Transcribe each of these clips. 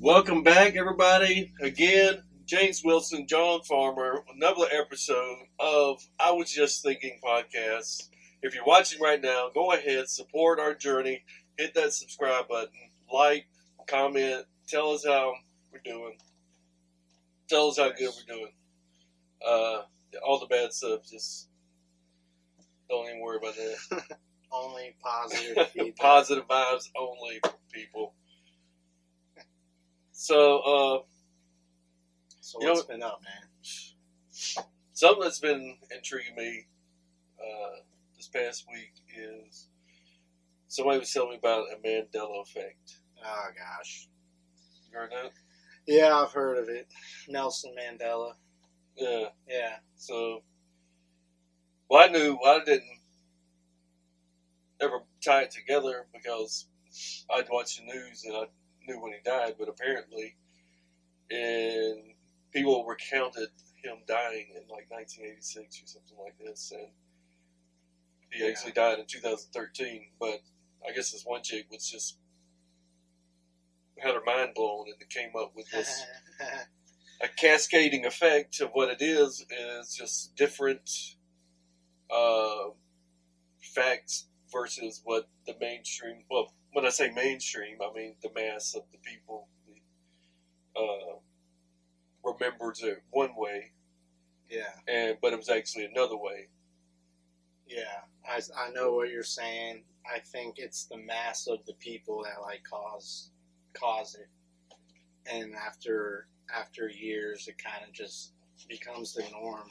Welcome back, everybody. Again, James Wilson, John Farmer, another episode of I Was Just Thinking podcast. If you're watching right now, go ahead, support our journey, hit that subscribe button, like, comment, tell us how we're doing. Tell us how good we're doing. All the bad stuff, just don't even worry about that. Only positive feedback. Positive vibes only, people. So what's been up, man? Something that's been intriguing me this past week is somebody was telling me about a Mandela Effect. Oh, gosh. You heard that? Yeah, I've heard of it. Nelson Mandela. Yeah. Yeah. So, I didn't ever tie it together because I'd watch the news and I knew when he died, but apparently, and people recounted him dying in like 1986 or something like this, and he actually died in 2013. But I guess this one chick was just had her mind blown and came up with this a cascading effect of what it is just different facts versus what the mainstream. Well, when I say mainstream, I mean the mass of the people remembers it one way. Yeah. But it was actually another way. Yeah. I know what you're saying. I think it's the mass of the people that like cause it, and after years, it kind of just becomes the norm.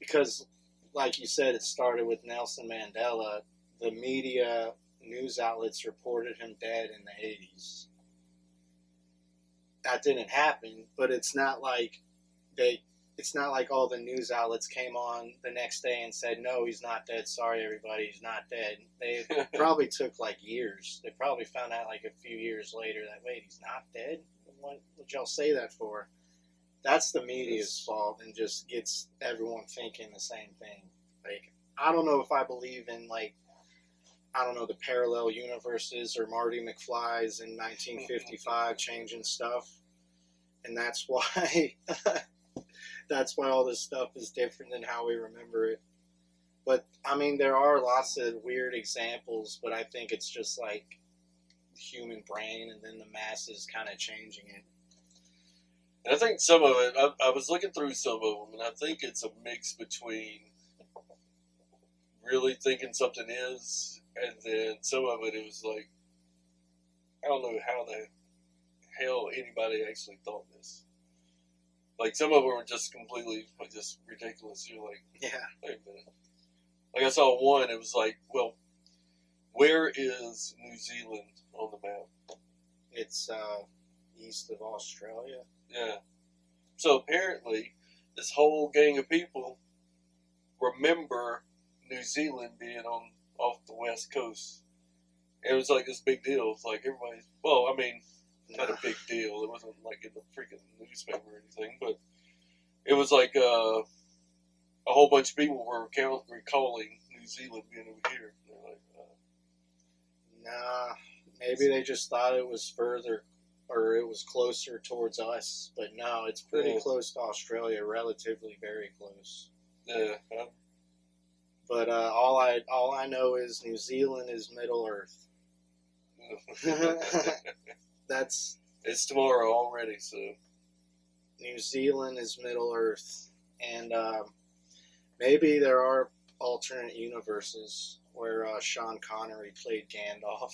Because, like you said, it started with Nelson Mandela. The media news outlets reported him dead in the 80s. That didn't happen, but it's not like all the news outlets came on the next day and said, no, he's not dead. Sorry, everybody, he's not dead. They probably took like years. They probably found out like a few years later that, wait, he's not dead? What would y'all say that for? That's the media's fault and just gets everyone thinking the same thing. Like, I don't know if I believe in, like, I don't know, the parallel universes or Marty Mcfly's in 1955 changing stuff. And that's why all this stuff is different than how we remember it. But, I mean, there are lots of weird examples, but I think it's just like the human brain and then the masses kind of changing it. And I think some of it, I was looking through some of them, and I think it's a mix between really thinking something is, and then some of it was like, I don't know how the hell anybody actually thought this. Like, some of them were just completely, like, just ridiculous. You're like, yeah, wait a minute. Like, I saw one, it was like, well, where is New Zealand on the map? It's east of Australia. Yeah. So apparently, this whole gang of people remember New Zealand being off the west coast. And it was like this big deal. It's like everybody, well, I mean, not a big deal. It wasn't like in the freaking newspaper or anything, but it was like a whole bunch of people were recalling New Zealand being over here. They're like, nah, maybe they just thought it was further or it was closer towards us, but no, it's pretty close to Australia, relatively very close. Yeah. But all I know is New Zealand is Middle Earth. It's tomorrow already, so New Zealand is Middle Earth, and maybe there are alternate universes where Sean Connery played Gandalf,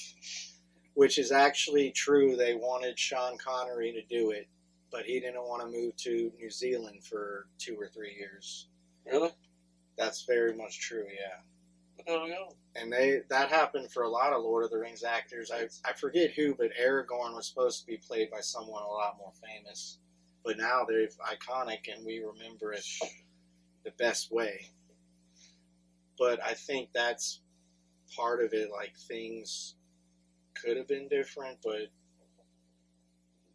which is actually true. They wanted Sean Connery to do it, but he didn't want to move to New Zealand for 2 or 3 years. Really? That's very much true, yeah. Oh, no. And that happened for a lot of Lord of the Rings actors. I forget who, but Aragorn was supposed to be played by someone a lot more famous. But now they're iconic, and we remember it the best way. But I think that's part of it. Like, things could have been different, but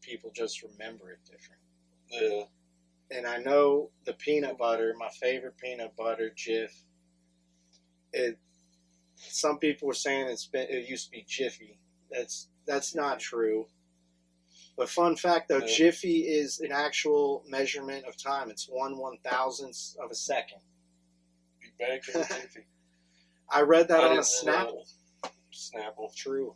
people just remember it different. Yeah. And I know the peanut butter, my favorite peanut butter, Jif, some people were saying it used to be Jiffy. That's not true. But fun fact, though, Yeah. Jiffy is an actual measurement of time. It's 1/1000th of a second. Be back in a jiffy. I read that I on a didn't Snapple. Snapple. True.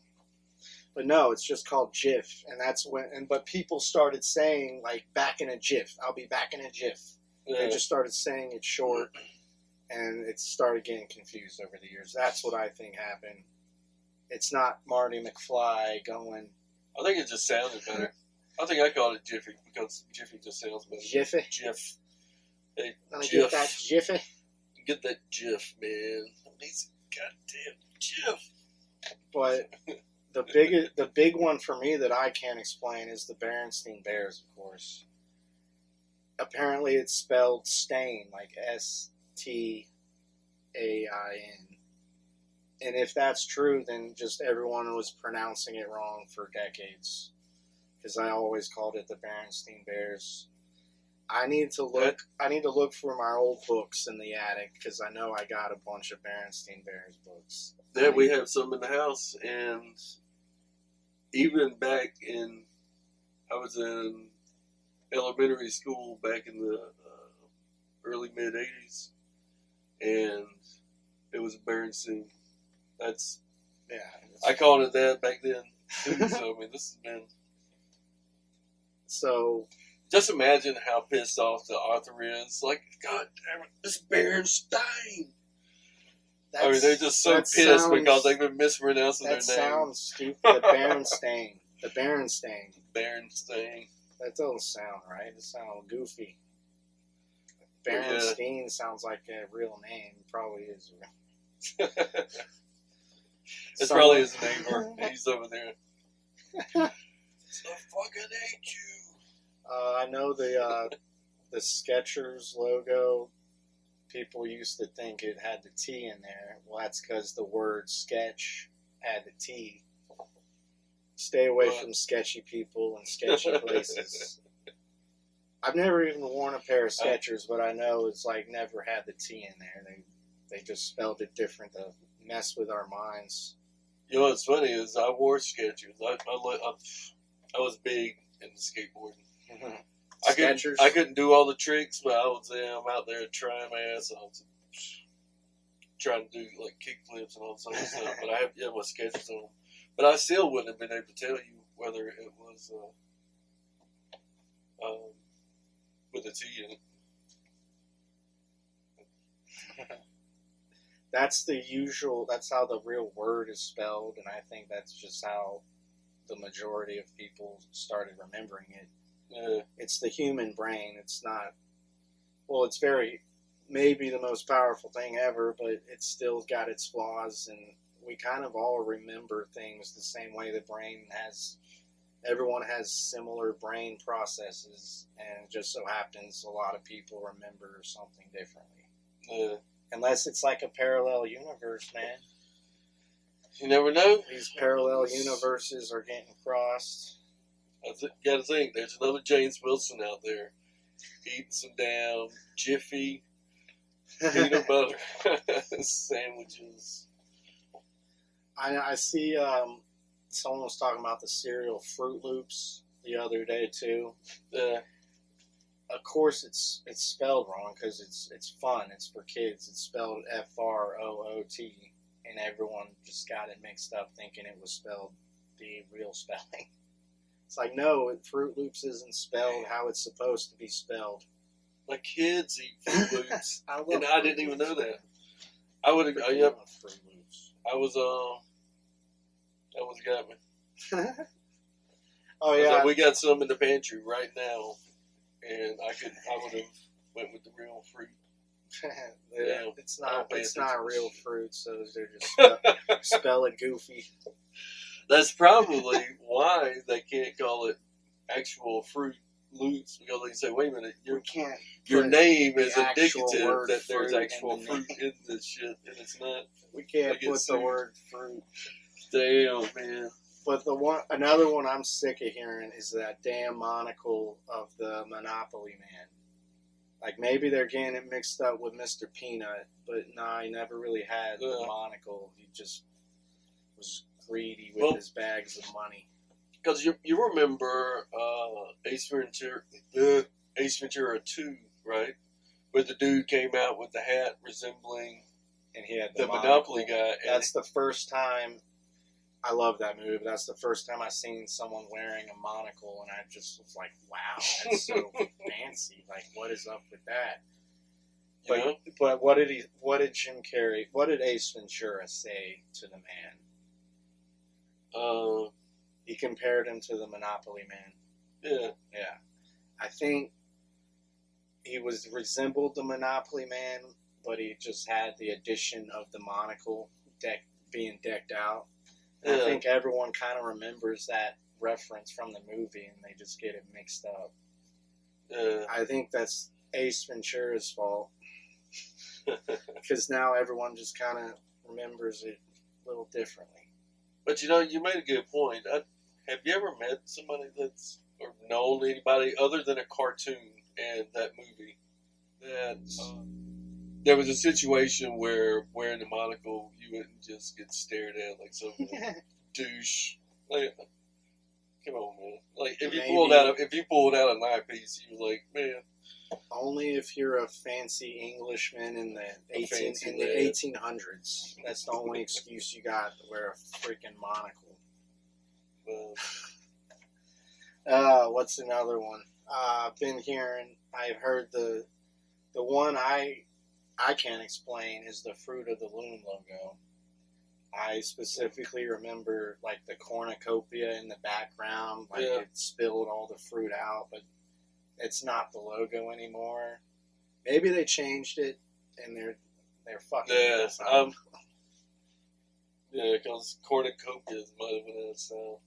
But no, it's just called GIF, and that's when. But people started saying like back in a GIF. I'll be back in a GIF. Yeah. They just started saying it short, and it started getting confused over the years. That's what I think happened. It's not Marty McFly going I think it just sounded better. I think I called it Jiffy because Jiffy just sounds better. Jiffy. Jiff. Hey, Let me Jiff. get that Jiffy. Get that Jiff, man. These goddamn Jiff. But the big one for me that I can't explain is the Barenstein Bears, of course. Apparently, it's spelled stain, like STAIN. And if that's true, then just everyone was pronouncing it wrong for decades. Because I always called it the Barenstein Bears. I need to look for my old books in the attic because I know I got a bunch of Barenstein Bears books. Yeah, we have some in the house, and even back in, I was in elementary school back in the early mid '80s, and it was a Barenstein. That's Yeah. I called it that back then too. So I mean, this has been. So Just imagine how pissed off the author is. Like, God damn it, this Barenstein. I mean, they're just so that pissed sounds- because they've been mispronouncing their That name. sounds stupid. The Barenstein. The Barenstein. Barenstein. That doesn't sound right. It sounds goofy. Yeah. Barenstein sounds like a real name. Probably is. It's probably his neighbor. He's over there. I fucking hate you. I know the Skechers logo. People used to think it had the T in there. Well, that's because the word sketch had the T. Stay away What? from sketchy people and sketchy places. I've never even worn a pair of Skechers, but I know it's like never had the T in there. They just spelled it different to mess with our minds. You know what's funny is I wore Skechers. I was big into skateboarding. Skechers. I couldn't do all the tricks, but I was I'm out there trying my ass off, trying to do like kick flips and all this other stuff. But I have my Skechers on, but I still wouldn't have been able to tell you whether it was with a T in it. That's the usual. That's how the real word is spelled, and I think that's just how the majority of people started remembering it. Yeah. It's the human brain. It's not. Well, it's maybe the most powerful thing ever, but it's still got its flaws, and we kind of all remember things the same way the brain has. Everyone has similar brain processes, and it just so happens a lot of people remember something differently. Yeah. Unless it's like a parallel universe, man. You never know. These parallel universes are getting crossed. Got to think, there's another James Wilson out there eating some damn Jiffy peanut butter sandwiches. I see someone was talking about the cereal Fruit Loops the other day too. Of course, it's spelled wrong because it's fun. It's for kids. It's spelled FROOT, and everyone just got it mixed up thinking it was spelled the real spelling. It's like, no, Fruit Loops isn't spelled how it's supposed to be spelled. My kids eat Fruit Loops, I love and I didn't even know that. I would have. Yep. Fruit Loops. I was that was got me. Oh I was yeah, like, we got some in the pantry right now, and I would have went with the real fruit. Yeah, it's I don't not. pay It's attention not to real shit. fruits. So they're just spell it goofy. That's probably why they can't call it actual Fruit Loops, because they say, "Wait a minute, We can't. your put name the is actual indicative word that there's fruit actual in the fruit name." in this shit, and it's not." We can't Like put it's the so- word fruit. Damn, man. But another one I'm sick of hearing is that damn monocle of the Monopoly Man. Like maybe they're getting it mixed up with Mr. Peanut, but nah, he never really had the Yeah. monocle. He just was greedy with Well- his bags of money. because you remember Ace Ventura 2, right? Where the dude came out with the hat resembling And he had the monocle. Monopoly guy. And That's the first time. I love that movie. But that's the first time I seen someone wearing a monocle, and I just was like, "Wow, that's so fancy! Like, what is up with that?" But, Yeah. but what did Jim Carrey? What did Ace Ventura say to the man? He compared him to the Monopoly man. Yeah. Yeah, I think he resembled the Monopoly man, but he just had the addition of the monocle being decked out. And I think everyone kind of remembers that reference from the movie, and they just get it mixed up. Yeah. I think that's Ace Ventura's fault, because now everyone just kind of remembers it a little differently. But you made a good point. Have you ever met somebody that's or known anybody other than a cartoon and that movie that there was a situation where wearing the monocle you wouldn't just get stared at like some douche? Like, come on, man! Like if you pulled out a 9-piece, you were like, man. Only if you're a fancy Englishman in the 1800s. That's the only excuse you got to wear a freaking monocle. What's another one? I've been hearing. I've heard the one I can't explain is the Fruit of the Loom logo. I specifically remember like the cornucopia in the background, like it spilled all the fruit out, but it's not the logo anymore. Maybe they changed it and they're fucking. Yeah, because cornucopias might have been out, so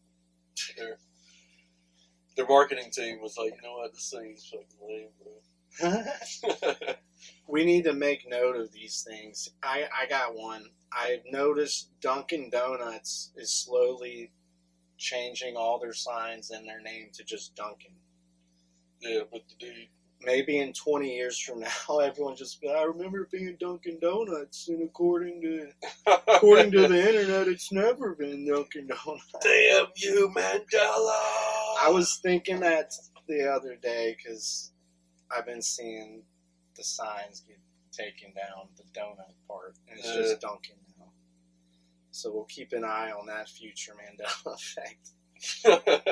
their marketing team was like, you know what, this thing's fucking lame, bro. We need to make note of these things. I got one. I've noticed Dunkin' Donuts is slowly changing all their signs and their name to just Dunkin'. Yeah, but the dude. Maybe in 20 years from now, everyone just be, I remember being Dunkin' Donuts, and according to the internet, it's never been Dunkin' Donuts. Damn you, Mandela! I was thinking that the other day because I've been seeing the signs get taken down, the donut part, and it's just Dunkin' now. So we'll keep an eye on that future Mandela effect.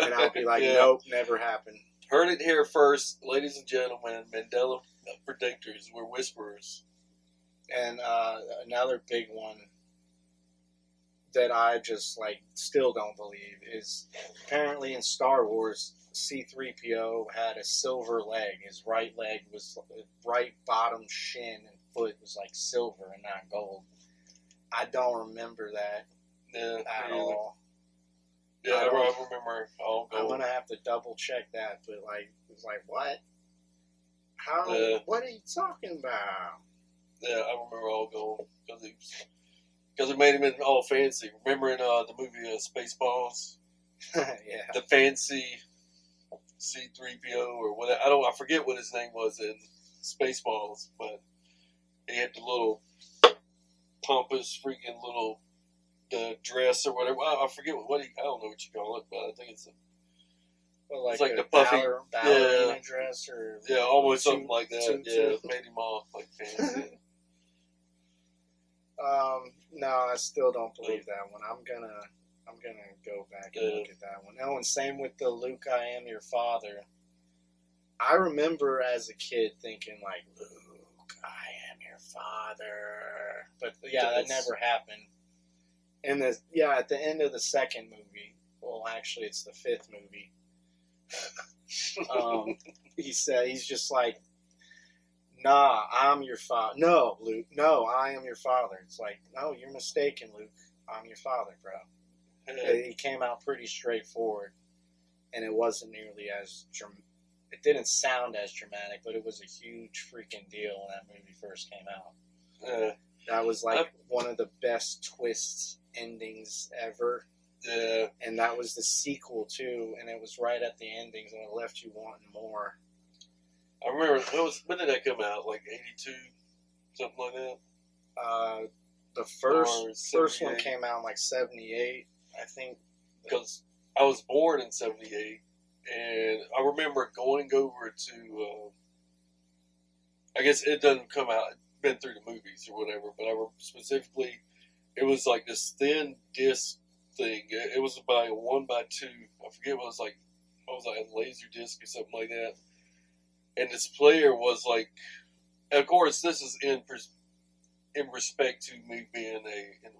And I'll be like, nope, never happened. Heard it here first, ladies and gentlemen. Mandela predictors, we're whisperers. And another big one that I just still don't believe is apparently in Star Wars, C-3PO had a silver leg. His right leg was right bottom shin and foot was like silver and not gold. I don't remember that at all. Yeah, I remember all gold. I'm gonna have to double check that, but it's like what? How? What are you talking about? Yeah, I remember all gold because it made him all fancy. Remember in the movie Spaceballs? Yeah. The fancy C-3PO or what? I forget what his name was in Spaceballs, but he had the little pompous freaking little. The dress or whatever. I forget I don't know what you call it, but I think it's it's like the puffy ballerina dress or almost something like that. It made him all like fancy. No, I still don't believe that one. I'm gonna go back and look at that one. Oh, and same with the Luke, I am your father. I remember as a kid thinking like, Luke, I am your father, but that never happened. And at the end of the second movie, well, actually, it's the fifth movie. He's just like, nah, I'm your father. No, Luke, no, I am your father. It's like, no, you're mistaken, Luke. I'm your father, bro. He came out pretty straightforward, and it wasn't nearly as it didn't sound as dramatic, but it was a huge freaking deal when that movie first came out. That was one of the best twists endings ever. Yeah. And that was the sequel too, and it was right at the endings and it left you wanting more. I remember when did that come out? Like 82? Something like that? The first one came out in 78, I think. Because I was born in '78, and I remember going over to. I guess it doesn't come out. Been through the movies or whatever, but specifically, it was like this thin disc thing. It was about a 1x2. I forget what it was like. What was like a laser disc or something like that. And this player was like, of course, this is in respect to me being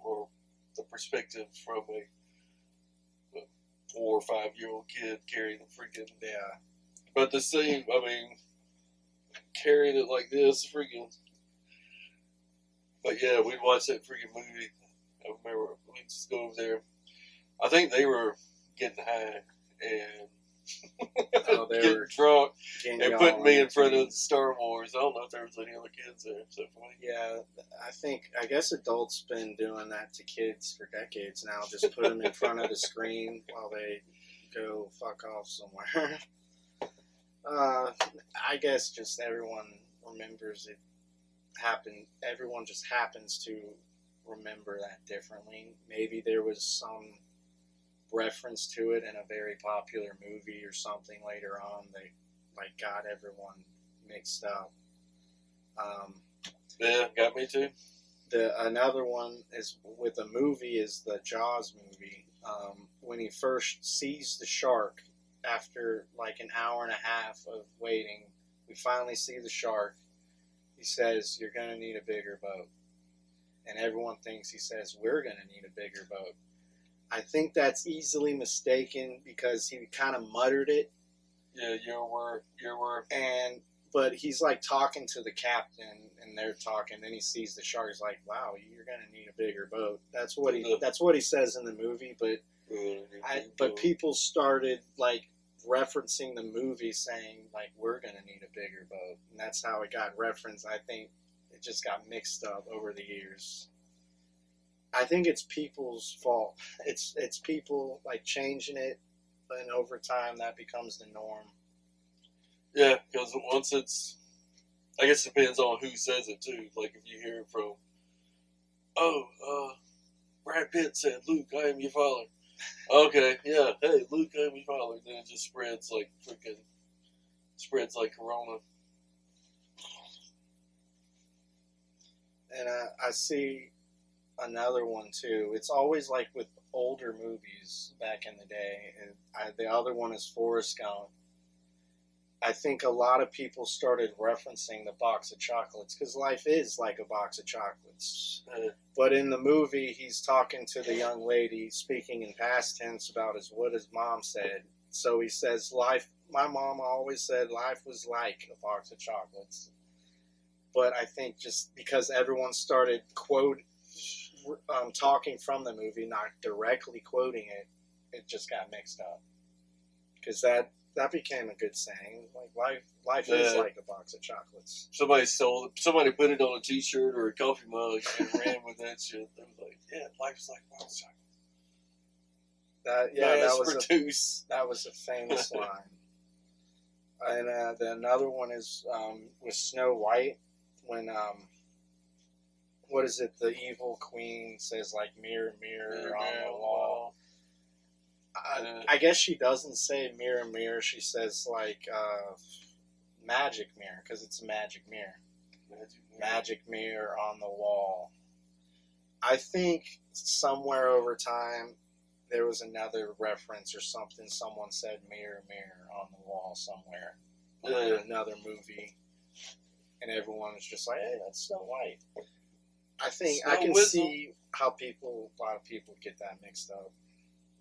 or the perspective from a 4 or 5 year old kid carrying the freaking. Yeah. But the same, I mean, carrying it like this, freaking. But yeah, we'd watch that freaking movie. I remember we'd just go over there. I think they were getting high and getting drunk and putting me in front of Star Wars. I don't know if there was any other kids there except for me. Yeah, I guess adults been doing that to kids for decades now. Just put them in front of the screen while they go fuck off somewhere. I guess just everyone remembers it happened. Everyone just happens to remember that differently. Maybe there was some reference to it in a very popular movie or something later on. They got everyone mixed up. Yeah, got me too. Another one is with a movie is the Jaws movie. When he first sees the shark after like an hour and a half of waiting, we finally see the shark. He says, "You're going to need a bigger boat." And everyone thinks he says, "We're going to need a bigger boat." I think that's easily mistaken because he kind of muttered it. Yeah, your word. But he's like talking to the captain, and they're talking. Then he sees the shark. He's like, "Wow, you're going to need a bigger boat." That's what he says in the movie. But people started like referencing the movie, saying like, "We're going to need a bigger boat," and that's how it got referenced. I think it just got mixed up over the years. I think it's people's fault. It's people like changing it, and over time that becomes the norm. Yeah, because once it's, I guess it depends on who says it too. Like if you hear it from, Brad Pitt said, "Luke, I am your father." Okay, yeah, hey, Luke, I am your father. Then it just spreads like Corona. And I see another one too. It's always like with older movies back in the day. The other one is Forrest Gump. I think a lot of people started referencing the box of chocolates because life is like a box of chocolates. But in the movie, he's talking to the young lady, speaking in past tense about what his mom said. So he says, "Life. My mom always said life was like a box of chocolates." But I think just because everyone started talking from the movie, not directly quoting it, it just got mixed up. Because that became a good saying. Like life is like a box of chocolates. Somebody put it on a T-shirt or a coffee mug and ran with that shit. They was like, "Yeah, life's like a box of chocolates." That was a famous line. And then another one is with Snow White when what is it? The evil queen says like, "Mirror, mirror on the wall." I guess she doesn't say mirror, mirror. She says like magic mirror because it's a magic mirror. Magic mirror on the wall. I think somewhere over time there was another reference or something. Someone said mirror, mirror on the wall somewhere. In another movie. And everyone was just like, "Hey, that's Snow White." I think I can see how a lot of people get that mixed up.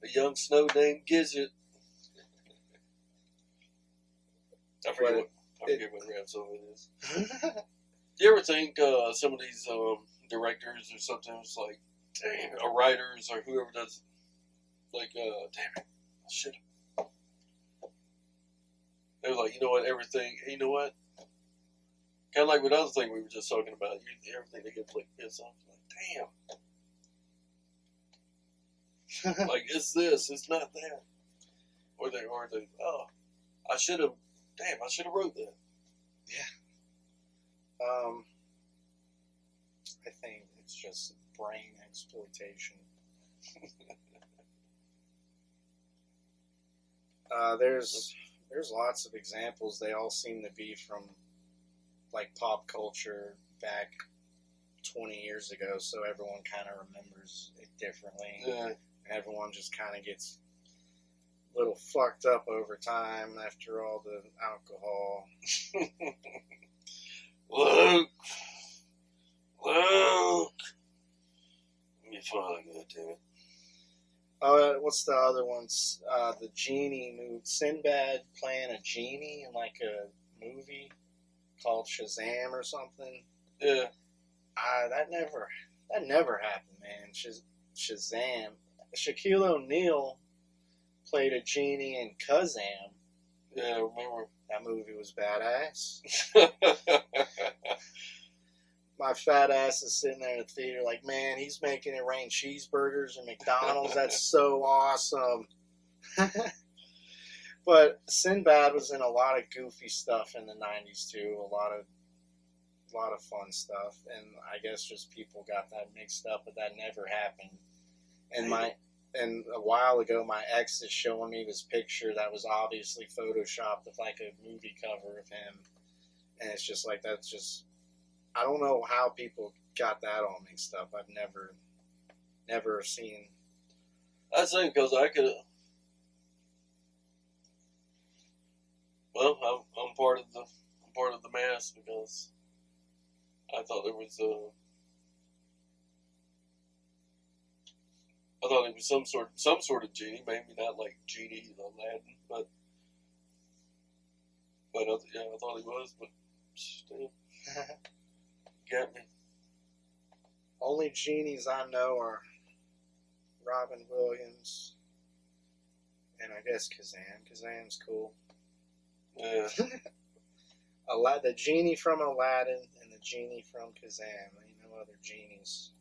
A young snow named Gidget. I forget what episode it is. Do you ever think some of these directors or sometimes like, damn, or writers or whoever does, like, damn it, I should have. They're like, you know what, you know what? Kind of like with other thing we were just talking about. Everything they get like this. I'm like, damn. Like, it's this, it's not that. Or they, I should have wrote that. Yeah. I think it's just brain exploitation. There's lots of examples. They all seem to be from like pop culture back 20 years ago, so everyone kind of remembers it differently. Yeah. And everyone just kind of gets a little fucked up over time after all the alcohol. Luke! You finally good, damn it. What's the other ones? The genie movie. Sinbad playing a genie in like a movie called Shazam or something. Yeah. That never happened, man. Shazam. Shaquille O'Neal played a genie in Kazam. Yeah, I remember. That movie was badass. My fat ass is sitting there in the theater like, man, he's making it rain cheeseburgers and McDonald's. That's so awesome. But Sinbad was in a lot of goofy stuff in the 90s too. A lot of fun stuff. And I guess just people got that mixed up, but that never happened. And a while ago, my ex is showing me this picture that was obviously photoshopped of like a movie cover of him. And it's just like, that's just, I don't know how people got that all mixed up. I've never seen. I think because I could. Well, I'm part of the mass because I thought there was I thought it was some sort of genie, maybe not like Genie Aladdin, but yeah, I thought he was, but still got me. Only genies I know are Robin Williams and I guess Kazam. Kazam's cool. Yeah. The genie from Aladdin and the genie from Kazam. Ain't no other genies.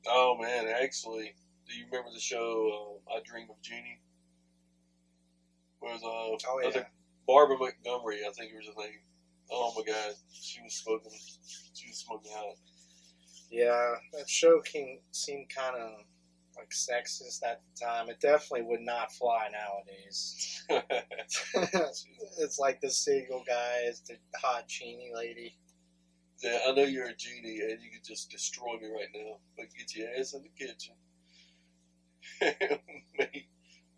Oh man, actually, do you remember the show I Dream of Jeannie? Was Oh I yeah. think Barbara Montgomery, I think was her name. Oh my God, she was smoking hot. Yeah, that show seemed kind of like sexist at the time. It definitely would not fly nowadays. It's like the single guy is the hot genie lady. Yeah, I know you're a genie and you could just destroy me right now, but get your ass in the kitchen.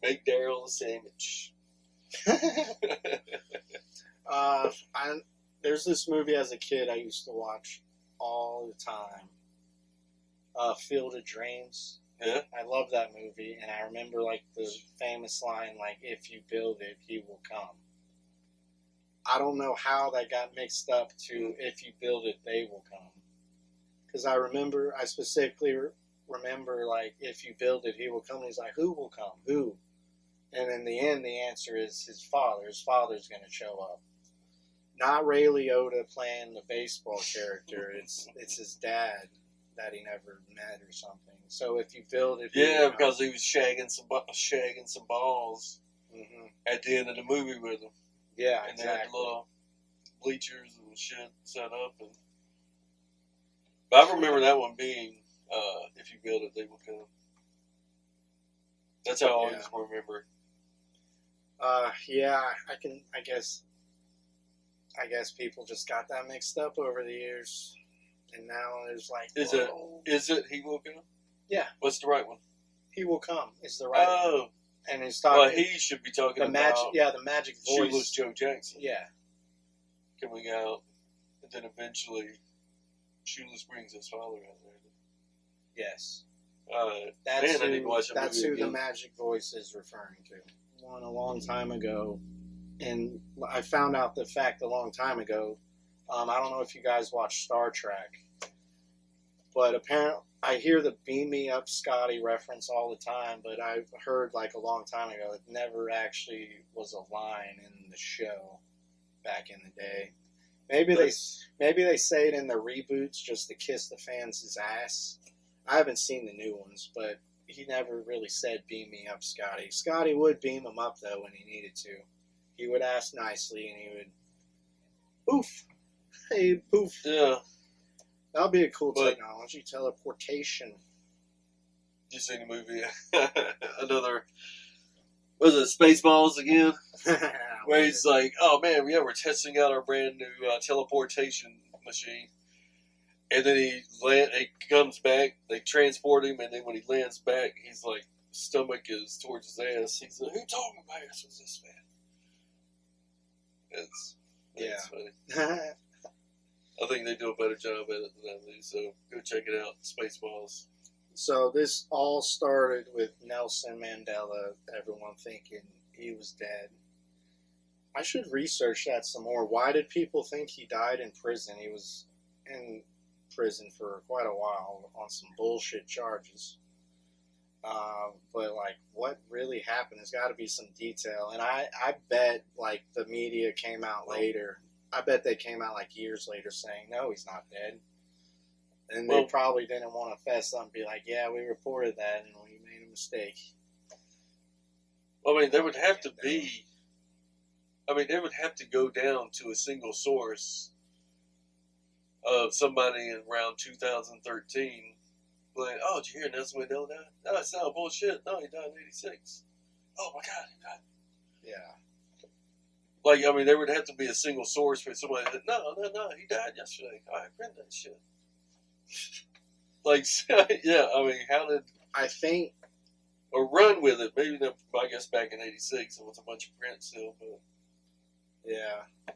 make Daryl a sandwich. There's this movie as a kid I used to watch all the time. Field of Dreams. Yeah. I love that movie, and I remember like the famous line, like, if you build it, he will come. I don't know how that got mixed up to if you build it, they will come. Because I specifically remember, like, if you build it, he will come. And he's like, who will come? Who? And in the end, the answer is his father. His father's going to show up. Not Ray Liotta playing the baseball character. It's his dad that he never met or something. So if you build it, yeah, because he was shagging some balls mm-hmm. at the end of the movie with him. Yeah, and exactly. they had the little bleachers and shit set up. But I remember that one being, if you build it, they will come. That's how I always remember. Yeah, I guess people just got that mixed up over the years, and now there's like, is it he will come? Yeah. What's the right one? He will come is the right one. Oh. And he's talking. Well, he should be talking the magic. Yeah, the magic voice. Shoeless Joe Jackson. Yeah. Coming out, and then eventually, Shoeless brings his father out there. Yes. That's who the magic voice is referring to. One a long time ago, and I found out the fact a long time ago. I don't know if you guys watch Star Trek, but apparently I hear the "Beam Me Up, Scotty" reference all the time. But I've heard like a long time ago it never actually was a line in the show back in the day. Maybe they say it in the reboots just to kiss the fans' ass. I haven't seen the new ones, but he never really said "Beam me up, Scotty." Scotty would beam him up though when he needed to. He would ask nicely, and he would poof, hey poof. Yeah, that'll be a cool technology, teleportation. Did you see the movie? was it Spaceballs again? Where he's like, oh man, we're testing out our brand new teleportation machine. And then he comes back, they transport him, and then when he lands back, he's like, stomach is towards his ass. He's like, who told me my ass was this bad? It's funny. I think they do a better job at it than I do, so go check it out, Spaceballs. So this all started with Nelson Mandela, everyone thinking he was dead. I should research that some more. Why did people think he died in prison? He was in prison for quite a while on some bullshit charges. But like, what really happened? There's got to be some detail. And I bet like the media came out later. I bet they came out like years later saying, no, he's not dead. And they probably didn't want to fess up and be like, yeah, we reported that and we made a mistake. Well, I mean, there would have to be. I mean, they would have to go down to a single source of somebody in around 2013. Like, oh, did you hear Nelson Mandela died? No, that's not bullshit. No, he died in 86. Oh my God, he died. Yeah. Like, I mean, there would have to be a single source for somebody that, no, he died yesterday. I read that shit. Like, yeah, I mean, how did... I think... Or run with it. Maybe, I guess back in 86, it was a bunch of print still, but... Yeah.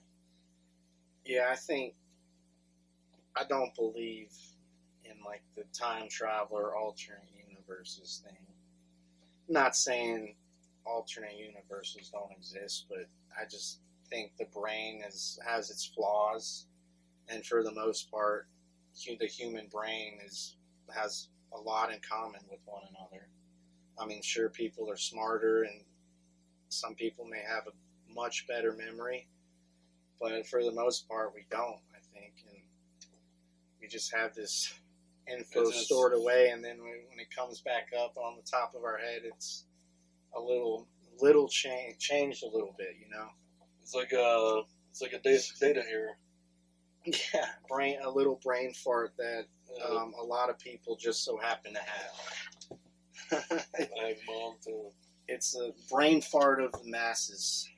Yeah, I think... I don't believe in, like, the time traveler alternate universes thing. I'm not saying alternate universes don't exist, but I just think the brain has its flaws, and for the most part, the human brain has a lot in common with one another. I mean, sure, people are smarter, and some people may have a much better memory, but for the most part, we don't, I think, and we just have this info stored away, and then when it comes back up on the top of our head, it's a little changed a little bit, you know. It's like a data error. Yeah, a little brain fart that a lot of people just so happen to have. I have mom too. It's a brain fart of the masses,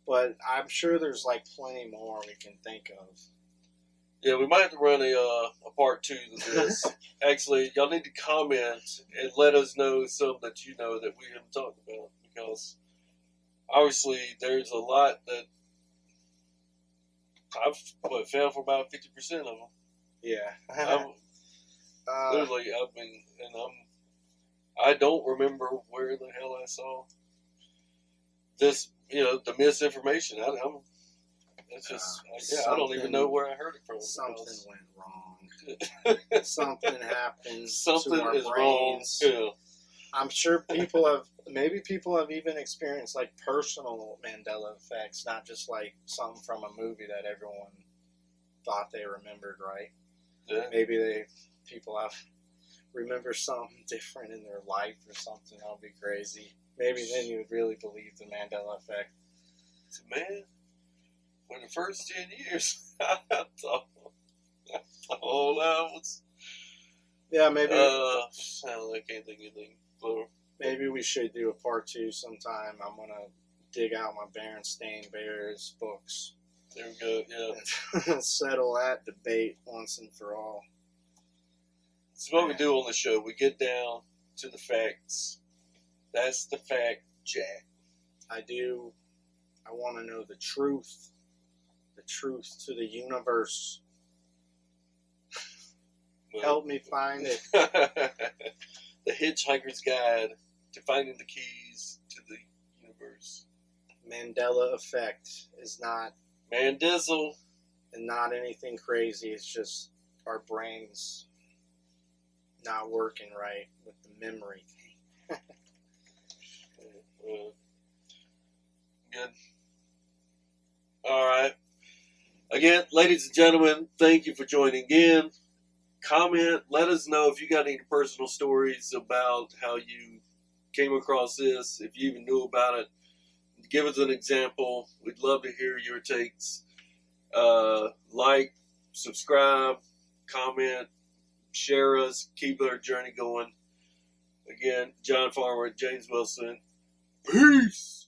but I'm sure there's like plenty more we can think of. Yeah, we might have to run a part 2 of this. Actually, y'all need to comment and let us know some that you know that we haven't talked about, because obviously there's a lot that I've found for about 50% of them. Yeah. Literally, I don't remember where the hell I saw this, the misinformation. It's just, I don't even know where I heard it from. Something went wrong. Something happened Something to our is brains. wrong. Yeah. I'm sure people have even experienced like personal Mandela effects, not just like something from a movie that everyone thought they remembered, right? Yeah. Maybe people have remember something different in their life or something. That would be crazy. Maybe then you would really believe the Mandela effect. Man, for the first 10 years, I thought that was... Yeah, maybe... I can't think of anything clever. Maybe we should do a part 2 sometime. I'm going to dig out my Barenstein Bears books. There we go, yeah. Settle that debate once and for all. It's what we do on the show. We get down to the facts. That's the fact, Jack. I want to know the truth. The truth to the universe. Well, help me find it. The Hitchhiker's Guide to Finding the Keys to the Universe. Mandela Effect is not... Mandizzle. And not anything crazy. It's just our brains not working right with the memory thing. Good. All right. Again, ladies and gentlemen, thank you for joining in. Comment. Let us know if you got any personal stories about how you came across this, if you even knew about it. Give us an example. We'd love to hear your takes. Like, subscribe, comment, share us, keep our journey going. Again, John Farmer, James Wilson, Peace.